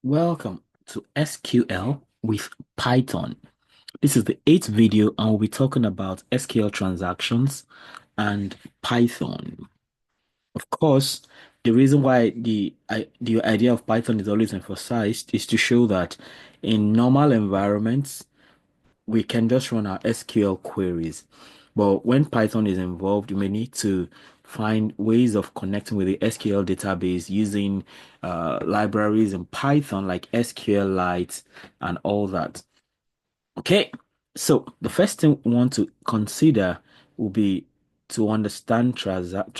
Welcome to SQL with Python. This is the eighth video, and we'll be talking about SQL transactions and Python. Of course, the reason why the idea of Python is always emphasized is to show that in normal environments, we can just run our SQL queries. But when Python is involved, you may need to find ways of connecting with the SQL database using libraries in Python like SQLite and all that. Okay, so the first thing we want to consider will be to understand SQL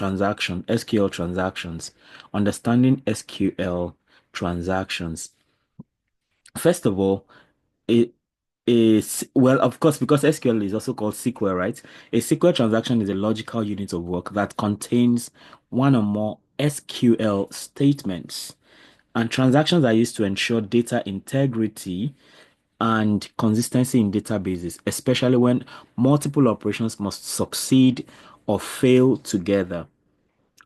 transactions, understanding SQL transactions. First of all, it is, well, of course, because SQL is also called SQL, right? A SQL transaction is a logical unit of work that contains one or more SQL statements. And transactions are used to ensure data integrity and consistency in databases, especially when multiple operations must succeed or fail together.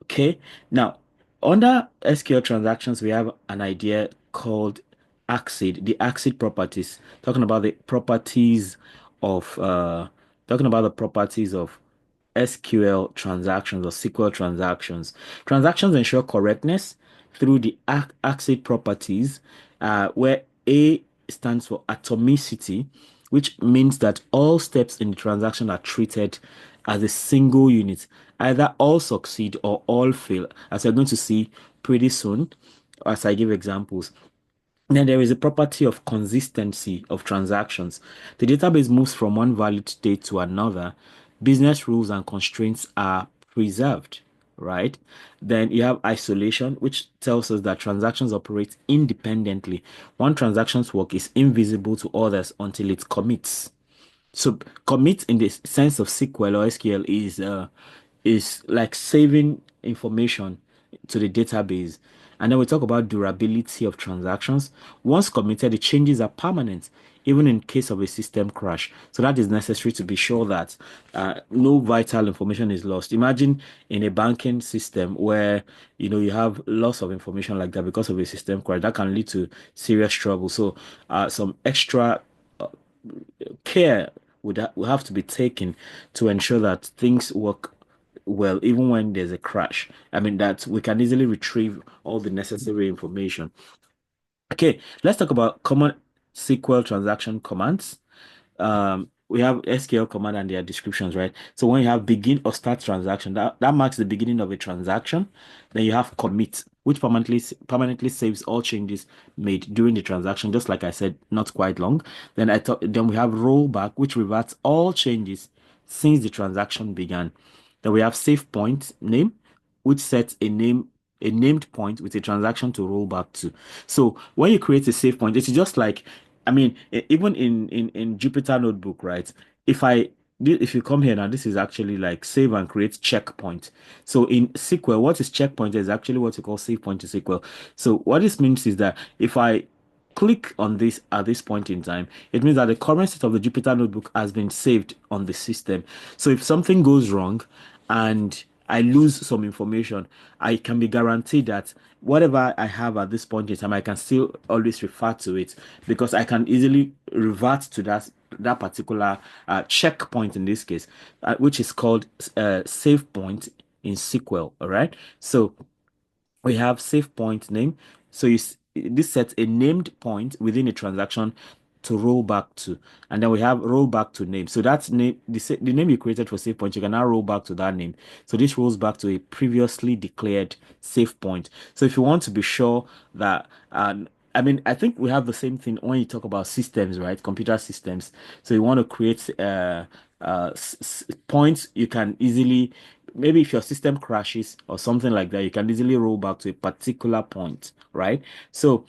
Okay. Now, under SQL transactions, we have an idea called the ACID properties, talking about the properties of SQL transactions or SQL transactions. Transactions ensure correctness through the ACID properties, where A stands for atomicity, which means that all steps in the transaction are treated as a single unit. Either all succeed or all fail, as we're going to see pretty soon as I give examples. Then there is a property of consistency of transactions. The database moves from one valid state to another. Business rules and constraints are preserved, right? Then you have isolation, which tells us that transactions operate independently. One transaction's work is invisible to others until it commits. So commit in the sense of SQL or SQL is like saving information to the database. And then we talk about durability of transactions. Once committed, the changes are permanent, even in case of a system crash. So that is necessary to be sure that no vital information is lost. Imagine in a banking system where you have loss of information like that because of a system crash. That can lead to serious trouble. So some extra care would have to be taken to ensure that things work well, even when there's a crash. I mean, that we can easily retrieve all the necessary information. Okay, let's talk about common SQL transaction commands. We have SQL command and their descriptions, right? So when you have begin or start transaction, that marks the beginning of a transaction. Then you have commit, which permanently saves all changes made during the transaction, just like I said, not quite long. Then we have rollback, which reverts all changes since the transaction began. Then we have save point name, which sets a named point with a transaction to roll back to. So when you create a save point, it's just like, I mean, even in Jupyter Notebook, right? If you come here now, this is actually like save and create checkpoint. So in SQL, what is checkpoint is actually what you call save point to SQL. So what this means is that if I click on this at this point in time, it means that the current state of the Jupyter Notebook has been saved on the system. So if something goes wrong and I lose some information, I can be guaranteed that whatever I have at this point in time, I can still always refer to it because I can easily revert to that particular checkpoint in this case, which is called save point in SQL. All right. So we have save point name. So this sets a named point within a transaction to roll back to, and then we have roll back to name. So that's name the name you created for save point. You can now roll back to that name. So this rolls back to a previously declared save point. So if you want to be sure that, I mean, I think we have the same thing when you talk about systems, right? Computer systems. So you want to create points you can easily, maybe if your system crashes or something like that, you can easily roll back to a particular point, right? So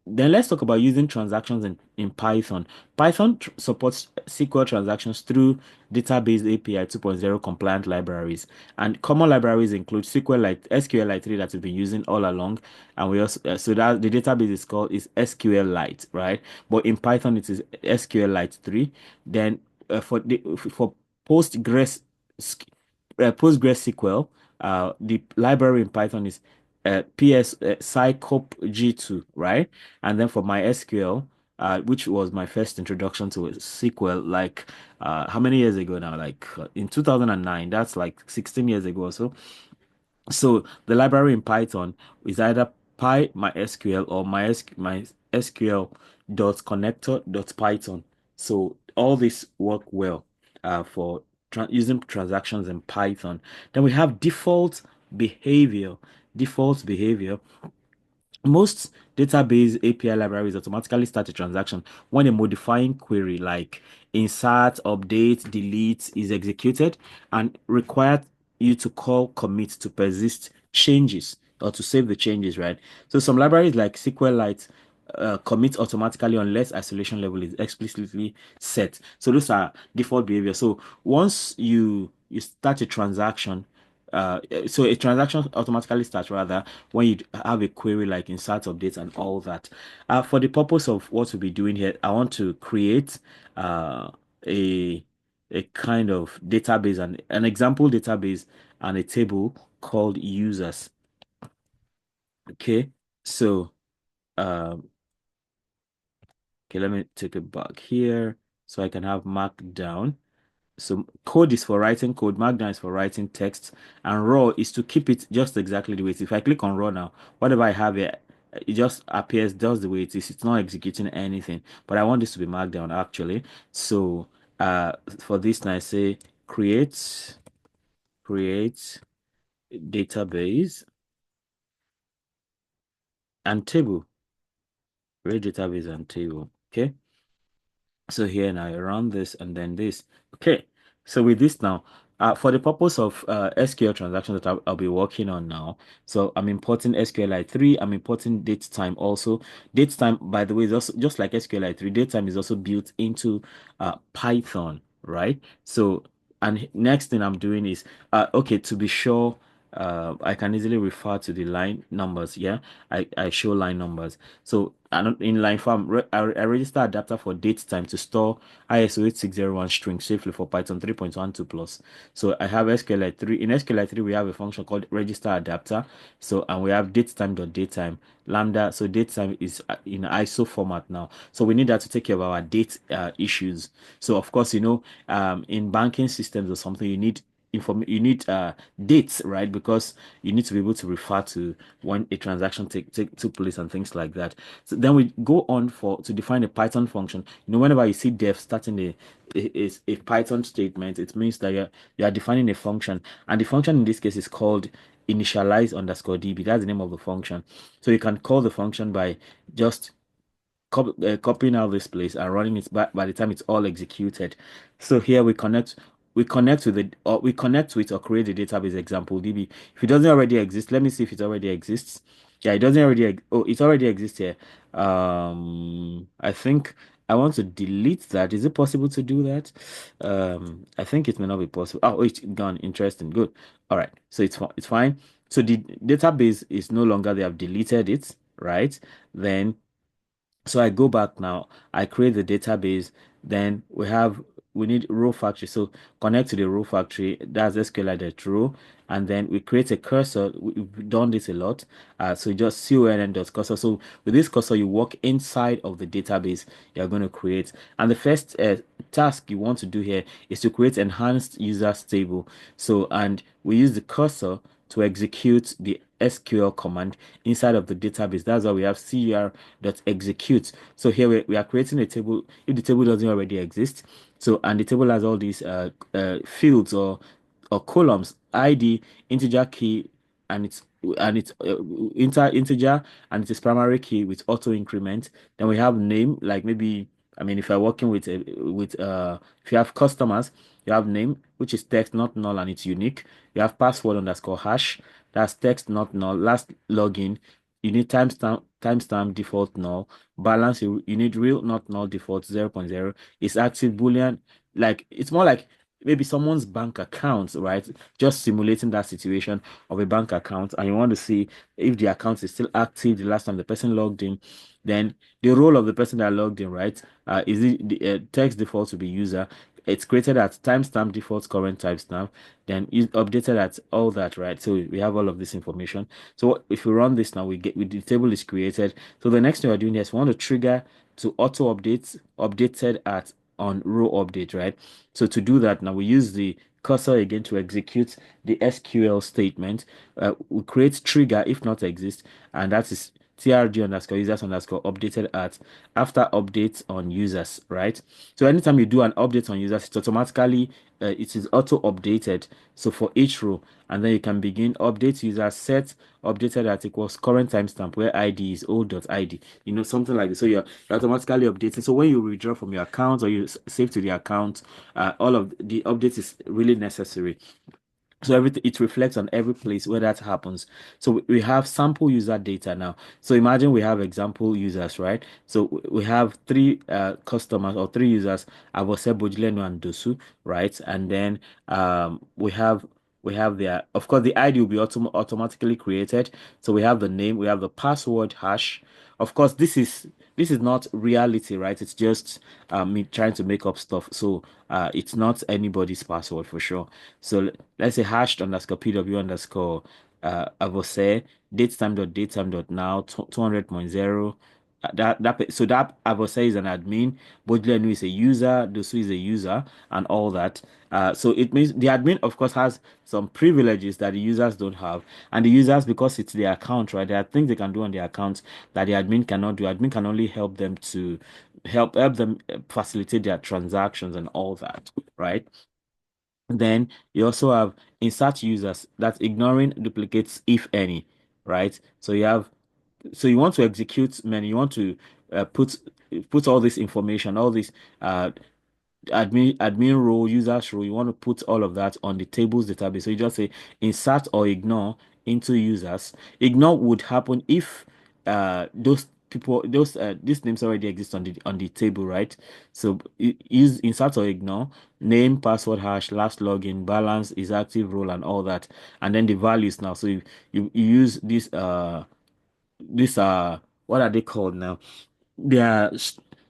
then let's talk about using transactions in Python. Python supports SQL transactions through database API 2.0 compliant libraries. And common libraries include SQLite 3 that we've been using all along. And we also, so that the database is SQLite, right? But in Python, it is SQLite 3. Then for Postgres, PostgreSQL, the library in Python is PS Psycop G2, right? And then for my SQL, which was my first introduction to SQL, like how many years ago now? Like in 2009, that's like 16 years ago or so. So the library in Python is either PyMySQL or my SQL dot connector dot Python. So all this work well for using transactions in Python. Then we have behavior. Default behavior. Most database API libraries automatically start a transaction when a modifying query like insert, update, delete is executed and require you to call commit to persist changes or to save the changes, right? So some libraries like SQLite commit automatically unless isolation level is explicitly set. So those are default behavior. So once you start a transaction, so a transaction automatically starts rather when you have a query like insert updates and all that. For the purpose of what we'll be doing here, I want to create a a kind of database and an example database and a table called users. Okay, so um, okay, let me take it back here so I can have markdown. So code is for writing code, Markdown is for writing text, and raw is to keep it just exactly the way it is. If I click on raw now, whatever I have here, it just appears just the way it is. It's not executing anything. But I want this to be Markdown actually. So for this now I say create database and table. Create database and table. Okay. So here now I run this and then this. Okay. So with this now, for the purpose of SQL transactions that I'll be working on now, so I'm importing SQLite 3. I'm importing datetime also. Datetime, by the way, is also just like SQLite 3. Datetime is also built into Python, right? So, and next thing I'm doing is, okay, to be sure, I can easily refer to the line numbers. Yeah, I show line numbers. So and in line farm, I register adapter for date time to store ISO 8601 string safely for Python 3.12 plus. So I have SQLite 3. In SQLite 3, we have a function called register adapter. So and we have datetime lambda. So datetime is in ISO format now. So we need that to take care of our date issues. So of course, in banking systems or something, you need dates, right? Because you need to be able to refer to when a transaction took place and things like that. So then we go on to define a Python function. Whenever you see def starting a Python statement, it means that you are defining a function, and the function in this case is called initialize underscore db. That's the name of the function. So you can call the function by just copying out this place and running it back by the time it's all executed. So here we connect with or create a database example DB. If it doesn't already exist, let me see if it already exists. Yeah, it doesn't already oh, it already exists here. I think I want to delete that. Is it possible to do that? I think it may not be possible. Oh, it's gone. Interesting. Good. All right. So it's fine. So the database is no longer, they have deleted it, right? Then so I go back now, I create the database, then we need row factory. So connect to the row factory, that's SQLite row, and then we create a cursor. We've done this a lot. So just conn.cursor. So with this cursor, you work inside of the database you're going to create. And the first task you want to do here is to create enhanced users table. So, and we use the cursor to execute the SQL command inside of the database. That's why we have cr.execute. So here we are creating a table if the table doesn't already exist. So, and the table has all these fields or columns, ID, integer key, and it's integer and it's primary key with auto increment. Then we have name, like maybe, I mean, if you're working if you have customers, you have name, which is text not null and it's unique. You have password underscore hash, that's text not null. Last login, you need timestamp default null. Balance, you need real not null default 0.0. It's active boolean, like it's more like maybe someone's bank account, right? Just simulating that situation of a bank account, and you want to see if the account is still active the last time the person logged in. Then the role of the person that logged in, right? Is it the text default to be user? it's created at timestamp default current timestamp, then is updated at all that, right? So we have all of this information. So if we run this now, the table is created. So the next thing we're doing is we want to trigger to auto update updated at on row update, right? So to do that now we use the cursor again to execute the SQL statement. We create trigger if not exist, and that is trg underscore users underscore updated at after updates on users, right? So anytime you do an update on users, it automatically it is auto updated. So for each row, and then you can begin update user set updated at equals current timestamp where ID is old.id, something like this. So you're automatically updating. So when you withdraw from your account or you save to the account, all of the updates is really necessary. So everything it reflects on every place where that happens. So we have sample user data now. So imagine we have example users, right? So we have three customers or three users, Avose, Bojilenu, and Dosu, right? And then we have their, of course, the ID will be automatically created. So we have the name, we have the password hash. Of course, this is not reality, right? It's just me trying to make up stuff. So it's not anybody's password for sure. So let's say hashed underscore pw underscore avose datetime dot now 200.0. So that avose is an admin, Bodlenu is a user, Dosu is a user, and all that. So it means the admin, of course, has some privileges that the users don't have, and the users, because it's their account, right? There are things they can do on their account that the admin cannot do. Admin can only help them to help them facilitate their transactions and all that, right? Then you also have insert users, that's ignoring duplicates if any, right? So you want to execute many, you want to put all this information, all this uh admin role, users role, you want to put all of that on the tables database. So you just say insert or ignore into users. Ignore would happen if those people, those these names already exist on the table, right? So use insert or ignore name, password hash, last login, balance, is active role, and all that, and then the values now. So you use this what are they called now? they are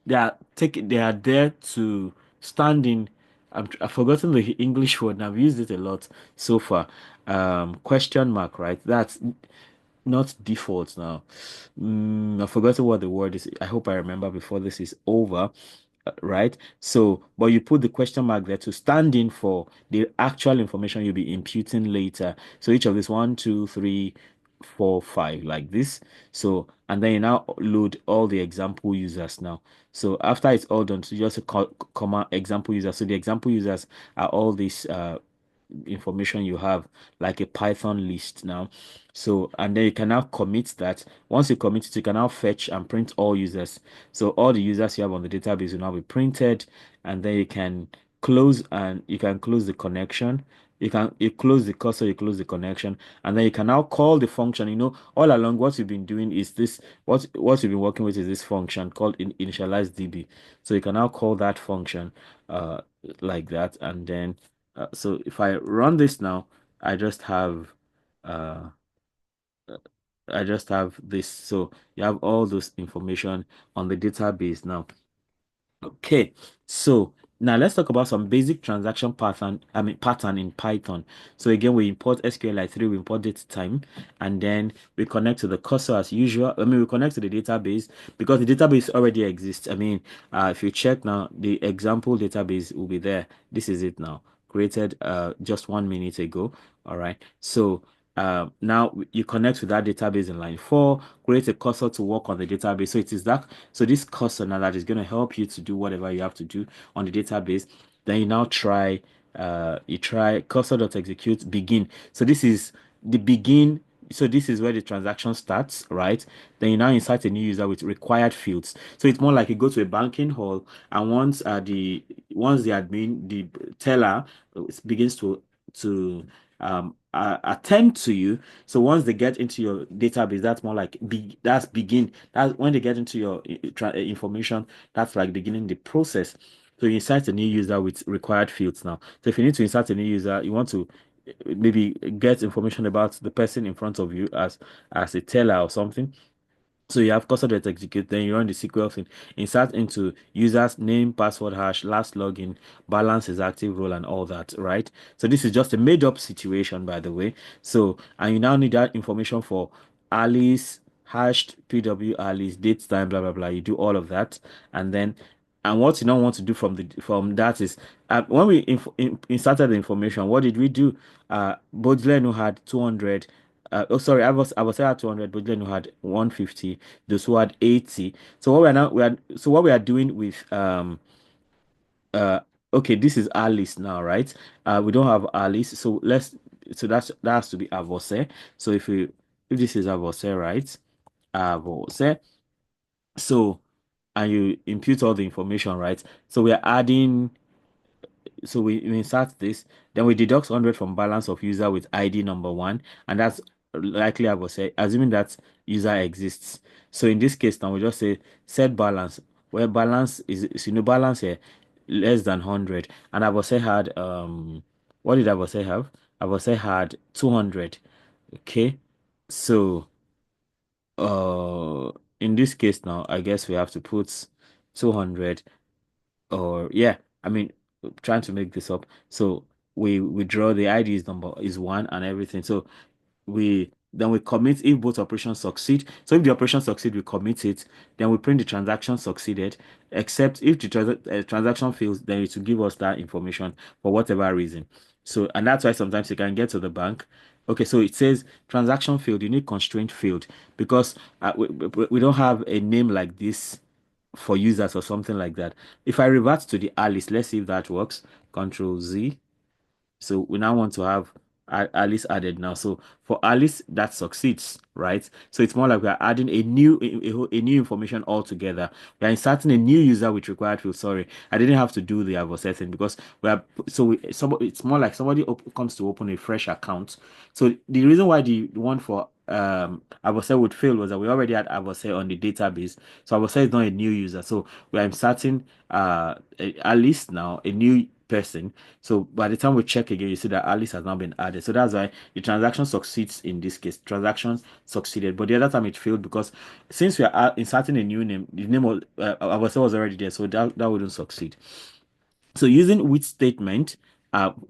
they are there to stand in. I've forgotten the English word and I've used it a lot so far. Question mark, right? That's not default now. I've forgotten what the word is. I hope I remember before this is over. Right? So, but you put the question mark there to stand in for the actual information you'll be imputing later. So each of this one, two, three, four, five, like this. So, and then you now load all the example users now. So after it's all done, so you just comma example users. So the example users are all these information you have, like a Python list now. So, and then you can now commit that. Once you commit it, you can now fetch and print all users. So all the users you have on the database will now be printed, and then you can close the connection. You close the cursor, you close the connection, and then you can now call the function. All along what you've been doing is this. What you've been working with is this function called initialize DB. So you can now call that function like that, and then so if I run this now, I just have uh I just have this. So you have all those information on the database now. Okay, so now let's talk about some basic transaction pattern in Python. So again, we import SQLite3, we import date time, and then we connect to the cursor as usual. We connect to the database because the database already exists. If you check now, the example database will be there. This is it now, created just 1 minute ago. All right, so now you connect with that database in line 4, create a cursor to work on the database. So it is that. So this cursor now that is going to help you to do whatever you have to do on the database. Then you now try cursor.execute begin. So this is the begin. So this is where the transaction starts, right? Then you now insert a new user with required fields. So it's more like you go to a banking hall, and once the admin, the teller begins to attend to you. So once they get into your database, that's more like that's begin. That's when they get into your information. That's like beginning the process. So you insert a new user with required fields now. So if you need to insert a new user, you want to maybe get information about the person in front of you as a teller or something. So you have cursor.execute, then you run the SQL thing, insert into users name, password hash, last login, balance is active role, and all that, right? So this is just a made up situation, by the way. So, and you now need that information for Alice, hashed PW Alice, date, time, blah, blah, blah. You do all of that. And then, and what you don't want to do from that is, when we inserted the information, what did we do? Baudelaire who had 200. Oh, sorry, I was at 200, but then we had 150. Those who had 80. So what what we are doing with uh okay, this is Alice now, right? We don't have Alice, so that has to be Avose. So if this is Avose, right? Avose. So and you impute all the information, right? So we are adding so we insert this, then we deduct 100 from balance of user with ID number one, and that's likely I will say, assuming that user exists. So in this case, now we just say set balance, where balance is balance here less than 100, and I will say had what did I will say have? I will say had 200. Okay, so in this case now, I guess we have to put 200 or yeah, I mean, trying to make this up. So we draw the ID's number is one and everything. So we commit if both operations succeed. So if the operation succeed, we commit it. Then we print the transaction succeeded. Except if the transaction fails, then it will give us that information for whatever reason. So and that's why sometimes you can get to the bank. Okay, so it says transaction failed. You need constraint failed because we don't have a name like this for users or something like that. If I revert to the Alice, let's see if that works. Control Z. So we now want to have Alice added now. So for Alice, that succeeds, right? So it's more like we are adding a new information altogether. We are inserting a new user with required field. Sorry, I didn't have to do the above setting because we are it's more like somebody comes to open a fresh account. So the reason why the one for Avose would fail was that we already had Avose on the database. So Avose is not a new user. So we are inserting Alice now, a new person. So by the time we check again, you see that Alice has now been added. So that's why the transaction succeeds in this case. Transaction succeeded, but the other time it failed because since we are inserting a new name, the name of Avose was already there, so that wouldn't succeed. So using with statement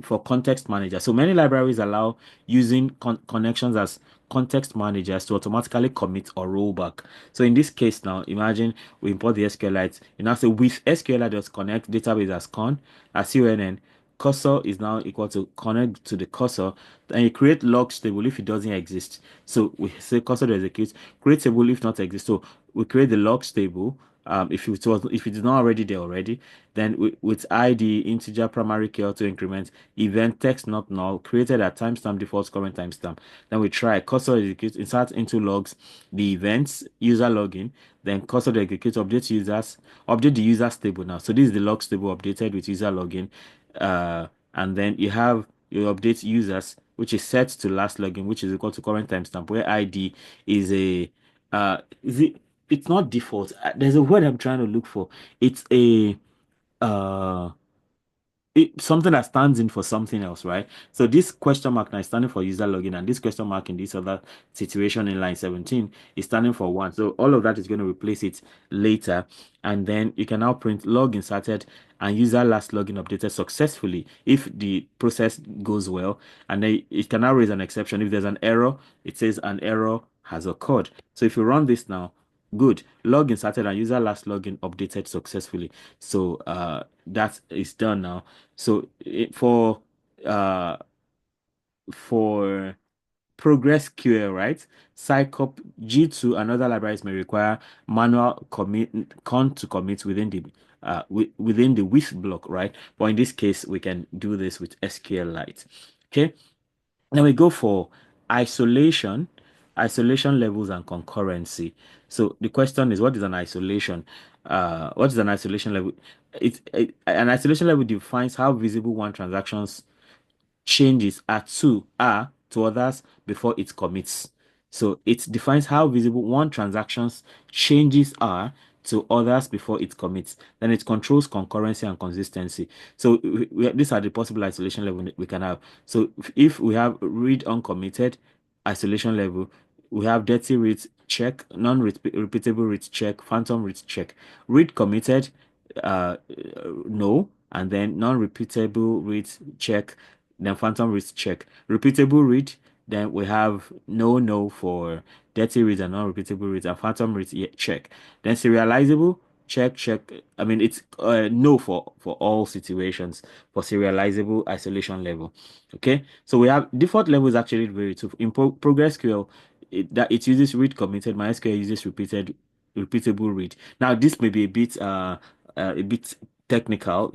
for context manager. So many libraries allow using connections as context managers to automatically commit or roll back. So in this case now, imagine we import the SQLite. You now say with SQLite connect database as as CONN, cursor is now equal to connect to the cursor, and you create logs table if it doesn't exist. So we say cursor to execute, create table if not exist. So we create the logs table. If it is not already there already, then with ID integer primary key auto increment event text not null created at timestamp default current timestamp. Then we try cursor execute insert into logs the events user login. Then cursor to execute update the users table now. So this is the logs table updated with user login. And then you have your update users, which is set to last login, which is equal to current timestamp, where ID is a is it it's not default. There's a word I'm trying to look for. It's a uh something that stands in for something else, right? So this question mark now is standing for user login, and this question mark in this other situation in line 17 is standing for one. So all of that is going to replace it later. And then you can now print log inserted and user last login updated successfully if the process goes well. And then it can now raise an exception. If there's an error, it says an error has occurred. So if you run this now, good. Log inserted and user last login updated successfully. So that is done now. So uh for progress QL, right? Psycop G2 and other libraries may require manual commit con to commit within the within the with block, right? But in this case, we can do this with SQLite. Okay. Then we go for isolation, isolation levels and concurrency. So the question is, what is an isolation? What is an isolation level? An isolation level defines how visible one transaction's changes are to others before it commits. So it defines how visible one transaction's changes are to others before it commits. Then it controls concurrency and consistency. So these are the possible isolation level we can have. So if we have read uncommitted isolation level, we have dirty reads check, non-repeatable read check, phantom read check. Read committed, no, and then non-repeatable read check, then phantom read check. Repeatable read, then we have no for dirty reads and non-repeatable reads, and phantom reads check. Then serializable, check. I mean, it's no for all situations for serializable isolation level. Okay, so we have default levels actually vary too. In ProgressQL, it uses read committed. MySQL uses repeatable read. Now this may be a bit technical,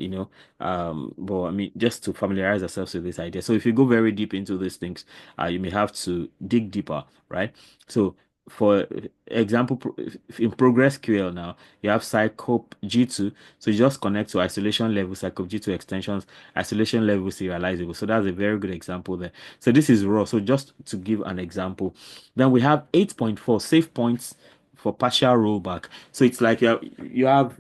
but I mean, just to familiarize ourselves with this idea. So if you go very deep into these things, you may have to dig deeper, right? So for example, in ProgressQL now, you have Psycop G2. So you just connect to isolation level, Psycop G2 extensions, isolation level serializable. So that's a very good example there. So this is raw. So just to give an example, then we have 8.4 save points for partial rollback. So it's like you have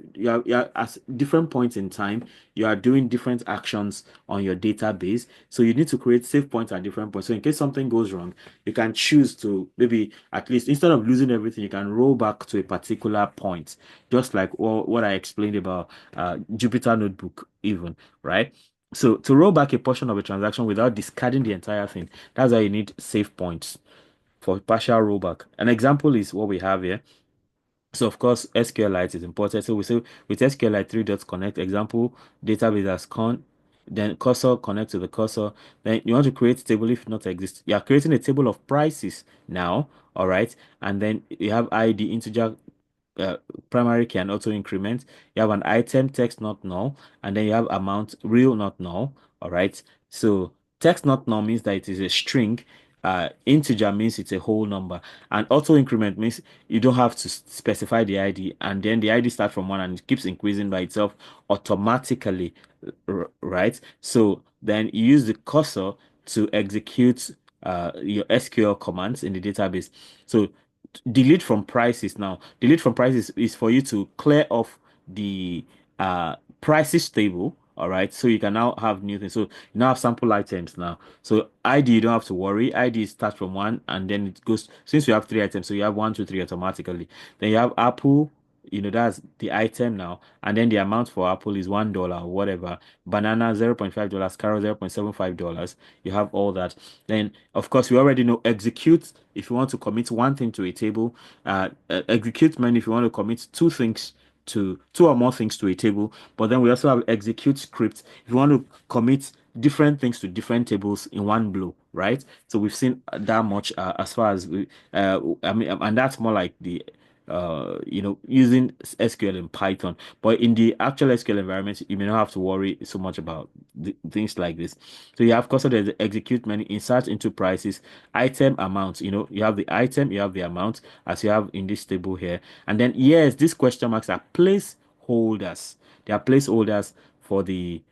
at different points in time, you are doing different actions on your database. So you need to create save points at different points. So in case something goes wrong, you can choose to maybe at least instead of losing everything, you can roll back to a particular point, just like what I explained about Jupyter Notebook, even, right? So to roll back a portion of a transaction without discarding the entire thing, that's why you need save points for partial rollback. An example is what we have here. So of course, SQLite is important. So we say with SQLite 3 dots connect example database as con, then cursor connect to the cursor. Then you want to create a table if not exist. You are creating a table of prices now, all right. And then you have ID integer uh, primary key and auto increment. You have an item text not null, and then you have amount real not null. All right. So text not null means that it is a string. Integer means it's a whole number, and auto increment means you don't have to specify the ID, and then the ID starts from one and it keeps increasing by itself automatically, right? So then you use the cursor to execute your SQL commands in the database. So delete from prices now. Delete from prices is for you to clear off the prices table. All right, so you can now have new things. So you now have sample items now. So ID, you don't have to worry. ID starts from one and then it goes, since you have three items, so you have one, two, three automatically. Then you have Apple, that's the item now. And then the amount for Apple is $1 or whatever. Banana, $0.5, carrot, $0.75. You have all that. Then, of course, we already know execute if you want to commit one thing to a table. Execute mean if you want to commit two or more things to a table. But then we also have execute script if you want to commit different things to different tables in one blow, right? So we've seen that much as far as I mean, and that's more like the using SQL and Python. But in the actual SQL environment, you may not have to worry so much about things like this. So you have cursor there's the execute menu, insert into prices, item amount. You have the item, you have the amount, as you have in this table here. And then yes, these question marks are placeholders. They are placeholders for the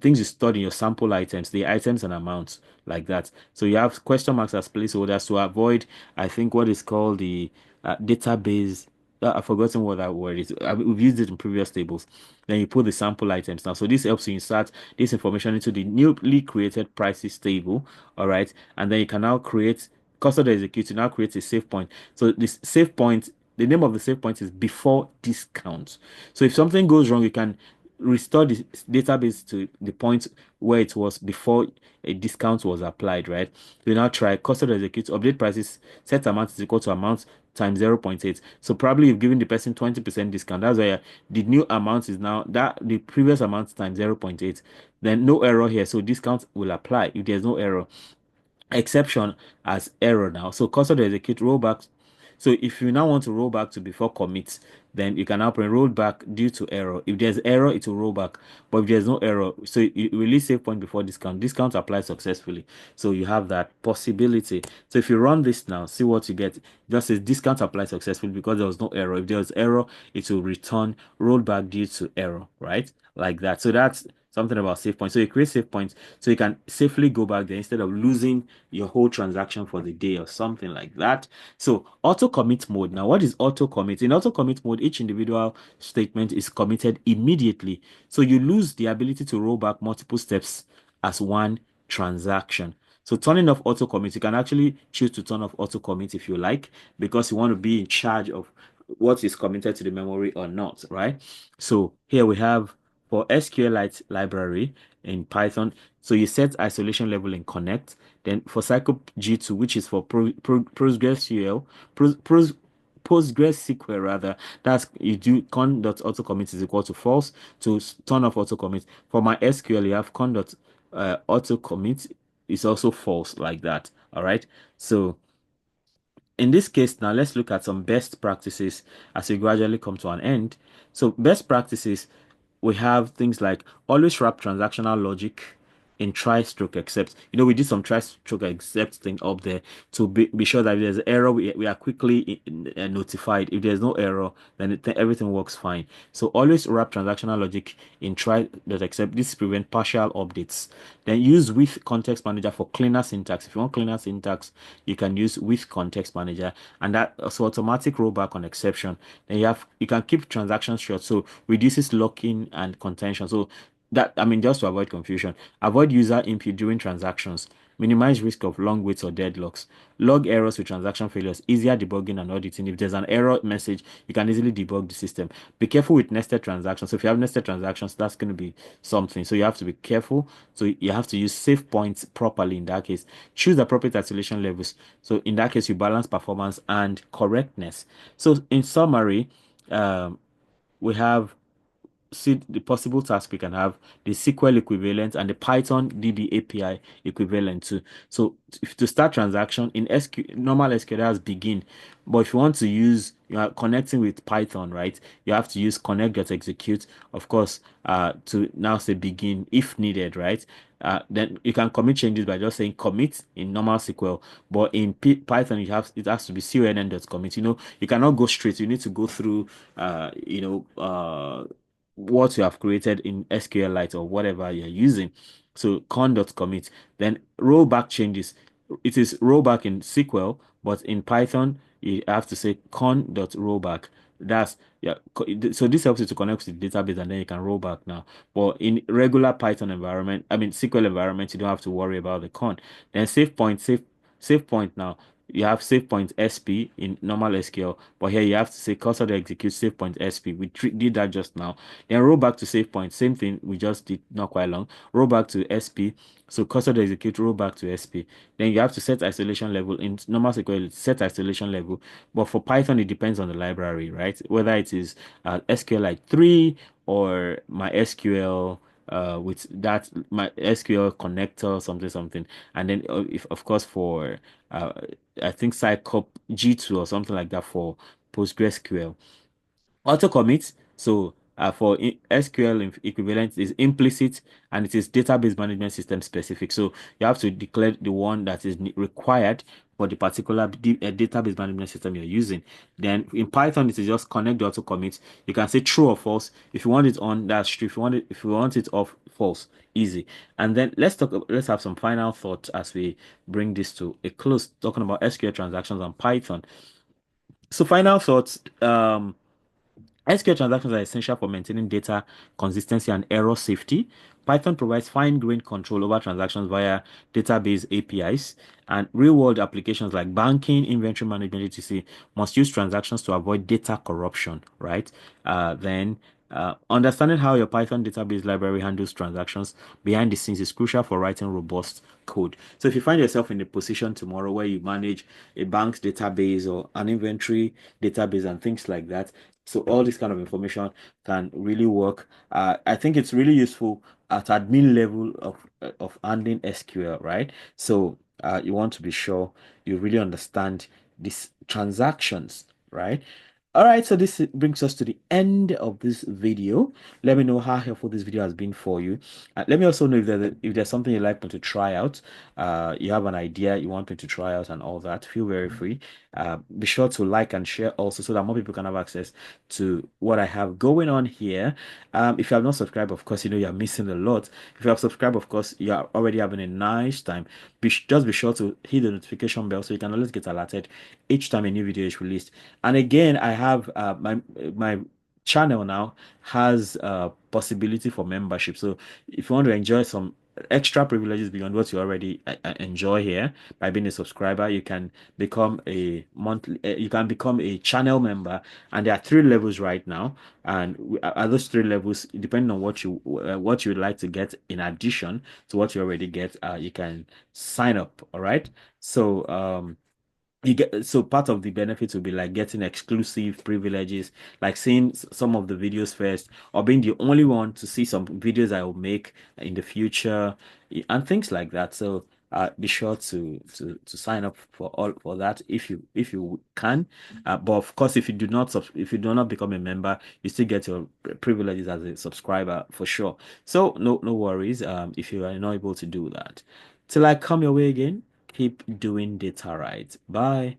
things you stored in your sample items, the items and amounts like that. So you have question marks as placeholders to avoid, I think, what is called the database. I've forgotten what that word is. We've used it in previous tables. Then you put the sample items now. So this helps you insert this information into the newly created prices table. All right. And then you can now create cursor to execute. You now create a save point. So this save point, the name of the save point is before discount. So if something goes wrong, you can restore the database to the point where it was before a discount was applied, right? So you now try cursor to execute, update prices, set amount is equal to amount times 0.8. So probably you've given the person 20% discount. That's why the new amount is now that the previous amount times 0.8. Then no error here. So discount will apply if there's no error. Exception as error now. So cursor to execute rollback. So if you now want to roll back to before commit, then you can now print roll back due to error. If there's error, it will roll back. But if there's no error, so you release save point before discount. Discount applies successfully. So you have that possibility. So if you run this now, see what you get. It just says discount applies successfully because there was no error. If there was error, it will return rollback due to error, right? Like that. So that's something about save points. So you create save points so you can safely go back there instead of losing your whole transaction for the day or something like that. So auto commit mode. Now, what is auto commit? In auto commit mode, each individual statement is committed immediately. So you lose the ability to roll back multiple steps as one transaction. So turning off auto commit, you can actually choose to turn off auto commit if you like, because you want to be in charge of what is committed to the memory or not, right? So here we have for SQLite library in Python. So you set isolation level in connect. Then for cycle G2, which is for PostgreSQL, PostgreSQL rather, that's you do con.autocommit is equal to false to turn off autocommit. For my SQL, you have autocommit is also false like that. All right. So in this case, now let's look at some best practices as we gradually come to an end. So best practices, we have things like always wrap transactional logic in try stroke except. We did some try stroke except thing up there to be sure that if there's error, we are quickly notified. If there's no error, then everything works fine. So always wrap transactional logic in try dot except. This prevent partial updates. Then use with context manager for cleaner syntax. If you want cleaner syntax, you can use with context manager, and that also automatic rollback on exception. Then you can keep transactions short, so reduces locking and contention. So that, I mean, just to avoid confusion, avoid user input during transactions, minimize risk of long waits or deadlocks, log errors with transaction failures, easier debugging and auditing. If there's an error message, you can easily debug the system. Be careful with nested transactions. So if you have nested transactions, that's going to be something. So you have to be careful. So you have to use save points properly in that case. Choose appropriate isolation levels. So in that case, you balance performance and correctness. So in summary, um, we have see the possible task we can have, the SQL equivalent and the Python DB API equivalent too. So if to start transaction in SQL, normal SQL has begin, but if you want to use, you are connecting with Python, right? You have to use connect.execute, of course, to now say begin if needed, right? Then you can commit changes by just saying commit in normal SQL, but in Python it has to be conn.commit. You cannot go straight. You need to go through, what you have created in SQLite or whatever you're using. So con.commit. Then rollback changes. It is rollback in SQL, but in Python, you have to say con.rollback. That's yeah. So this helps you to connect with the database and then you can roll back now. But in regular Python environment, I mean SQL environment, you don't have to worry about the con. Then save point now. You have save point SP in normal SQL, but here you have to say cursor to execute save point SP. We did that just now. Then roll back to save point. Same thing we just did not quite long. Roll back to SP. So cursor to execute, roll back to SP. Then you have to set isolation level. In normal SQL, it's set isolation level. But for Python, it depends on the library, right? Whether it is SQLite 3 or MySQL with that my SQL connector, something. And then if of course for uh, I think Cycop G2 or something like that for PostgreSQL. Auto commit, so for SQL equivalent is implicit and it is database management system specific. So you have to declare the one that is required for the particular database management system you're using. Then in Python, it is just connect the auto commit. You can say true or false. If you want it on, that's true. If you want it off, false. Easy. And then let's have some final thoughts as we bring this to a close, talking about SQL transactions and Python. So final thoughts. SQL transactions are essential for maintaining data consistency and error safety. Python provides fine-grained control over transactions via database APIs, and real-world applications like banking, inventory management, etc., must use transactions to avoid data corruption, right? Then understanding how your Python database library handles transactions behind the scenes is crucial for writing robust code. So if you find yourself in a position tomorrow where you manage a bank's database or an inventory database and things like that, so all this kind of information can really work. I think it's really useful at admin level of handling SQL, right? So you want to be sure you really understand these transactions, right? All right, so this brings us to the end of this video. Let me know how helpful this video has been for you. Let me also know if there's something you'd like me to try out. You have an idea you want me to try out and all that. Feel very free. Be sure to like and share also so that more people can have access to what I have going on here. If you have not subscribed, of course, you're missing a lot. If you have subscribed, of course, you are already having a nice time. Just be sure to hit the notification bell so you can always get alerted each time a new video is released. And again, I have my channel now has possibility for membership. So if you want to enjoy some extra privileges beyond what you already enjoy here by being a subscriber. You can become a monthly, you can become a channel member, and there are three levels right now. And at those three levels, depending on what you would like to get in addition to what you already get, you can sign up. All right. So you get, so part of the benefits will be like getting exclusive privileges, like seeing some of the videos first, or being the only one to see some videos I will make in the future, and things like that. So be sure to sign up for all for that if you can. But of course, if you do not become a member, you still get your privileges as a subscriber for sure. So no worries. If you are not able to do that, till I come your way again, keep doing data right. Bye.